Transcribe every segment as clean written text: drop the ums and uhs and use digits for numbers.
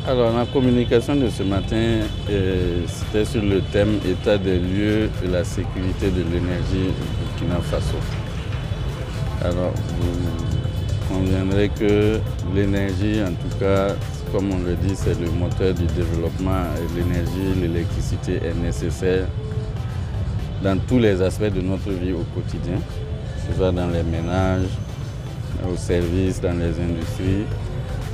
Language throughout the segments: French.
Alors, la communication de ce matin, c'était sur le thème état des lieux de la sécurité de l'énergie au Burkina Faso. Alors, vous conviendrez que l'énergie, en tout cas, comme on le dit, c'est le moteur du développement et l'énergie, l'électricité est nécessaire dans tous les aspects de notre vie au quotidien, que ce soit dans les ménages, aux services, dans les industries.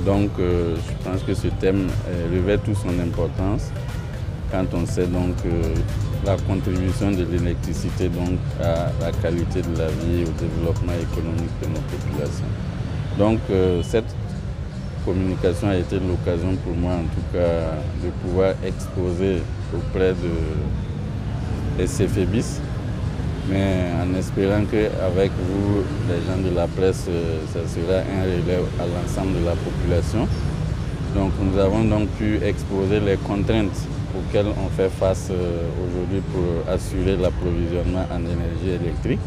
Donc, je pense que ce thème revêt toute son importance quand on sait donc la contribution de l'électricité à la qualité de la vie, au développement économique de nos populations. Donc, cette communication a été l'occasion pour moi, en tout cas, de pouvoir exposer auprès de SFEBIS, mais en espérant qu'avec vous, les gens de la presse, ça sera un relais à l'ensemble de la population. Donc nous avons donc pu exposer les contraintes auxquelles on fait face aujourd'hui pour assurer l'approvisionnement en énergie électrique.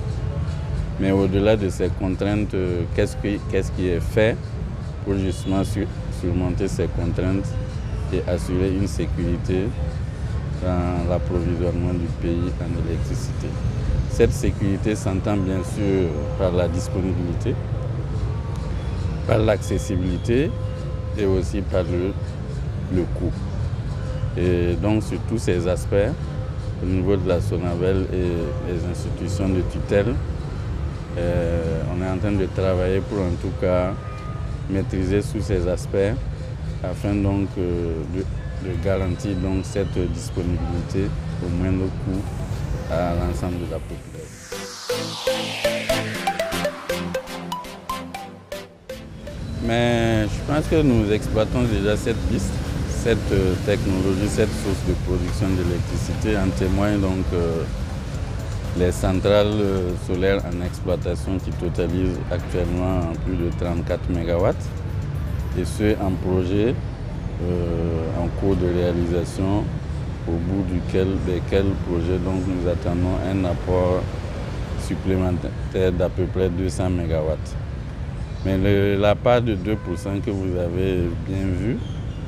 Mais au-delà de ces contraintes, qu'est-ce qui est fait pour justement surmonter ces contraintes et assurer une sécurité dans l'approvisionnement du pays en électricité. Cette sécurité s'entend bien sûr par la disponibilité, par l'accessibilité et aussi par le coût. Et donc sur tous ces aspects, au niveau de la SONABEL et les institutions de tutelle, on est en train de travailler pour en tout cas maîtriser tous ces aspects afin donc de garantir donc cette disponibilité au moindre coût à l'ensemble de la population. Mais je pense que nous exploitons déjà cette piste, cette technologie, cette source de production d'électricité. En témoignent donc les centrales solaires en exploitation qui totalisent actuellement plus de 34 MW et ceux en projet, en cours de réalisation, au bout desquels projets donc nous attendons un apport supplémentaire d'à peu près 200 MW. Mais la part de 2% que vous avez bien vue,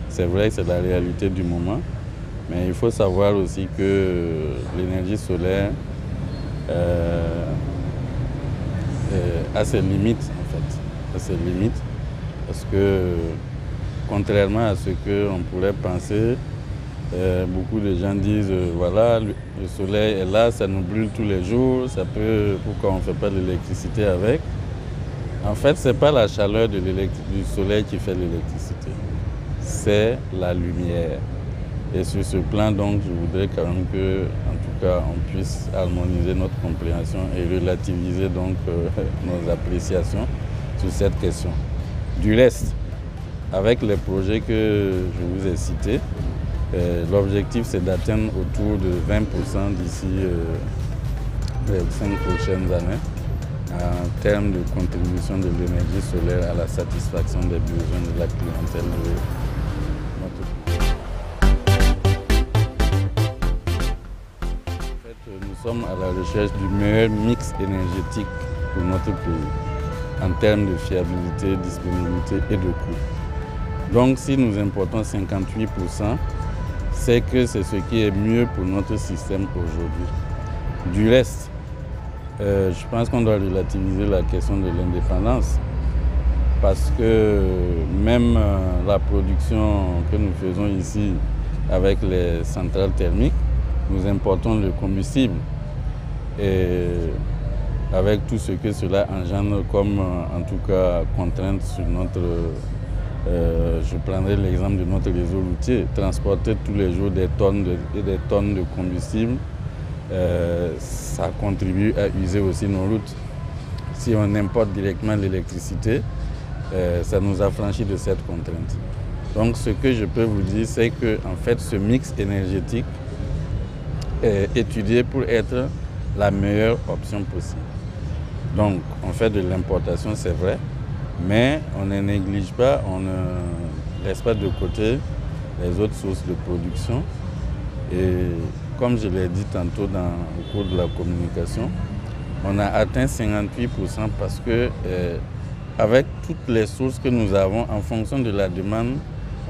c'est vrai que c'est la réalité du moment, mais il faut savoir aussi que l'énergie solaire a ses limites en fait, a ses limites parce que contrairement à ce qu'on pourrait penser, beaucoup de gens disent voilà, le soleil est là, ça nous brûle tous les jours, pourquoi on ne fait pas de l'électricité avec? En fait, ce n'est pas la chaleur du soleil qui fait l'électricité, c'est la lumière. Et sur ce plan, donc, je voudrais quand même que, en tout cas, on puisse harmoniser notre compréhension et relativiser donc nos appréciations sur cette question. Du reste, avec les projets que je vous ai cités, l'objectif c'est d'atteindre autour de 20% d'ici les 5 prochaines années en termes de contribution de l'énergie solaire à la satisfaction des besoins de la clientèle de notre pays. En fait, nous sommes à la recherche du meilleur mix énergétique pour notre pays en termes de fiabilité, disponibilité et de coût. Donc si nous importons 58%, c'est que c'est ce qui est mieux pour notre système aujourd'hui. Du reste, je pense qu'on doit relativiser la question de l'indépendance parce que même la production que nous faisons ici avec les centrales thermiques, nous importons le combustible et avec tout ce que cela engendre comme en tout cas contrainte sur notre... je prendrai l'exemple de notre réseau routier. Transporter tous les jours des tonnes et des tonnes de combustible, ça contribue à user aussi nos routes. Si on importe directement l'électricité, ça nous affranchit de cette contrainte. Donc ce que je peux vous dire, c'est que en fait, ce mix énergétique est étudié pour être la meilleure option possible. Donc on fait de l'importation, c'est vrai, mais on ne néglige pas, on ne laisse pas de côté les autres sources de production. Et comme je l'ai dit tantôt au cours de la communication, on a atteint 58% parce que avec toutes les sources que nous avons, en fonction de la demande,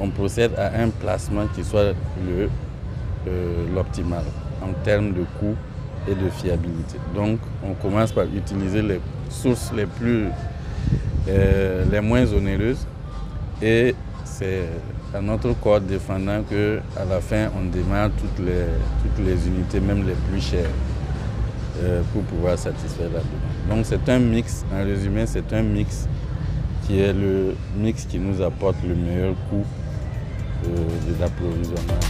on procède à un placement qui soit l'optimal en termes de coût et de fiabilité. Donc on commence par utiliser les sources les moins onéreuses, et c'est à notre corps défendant qu'à la fin on démarre toutes les unités, même les plus chères, pour pouvoir satisfaire la demande. Donc c'est un mix, en résumé, c'est un mix qui est le mix qui nous apporte le meilleur coût de l'approvisionnement.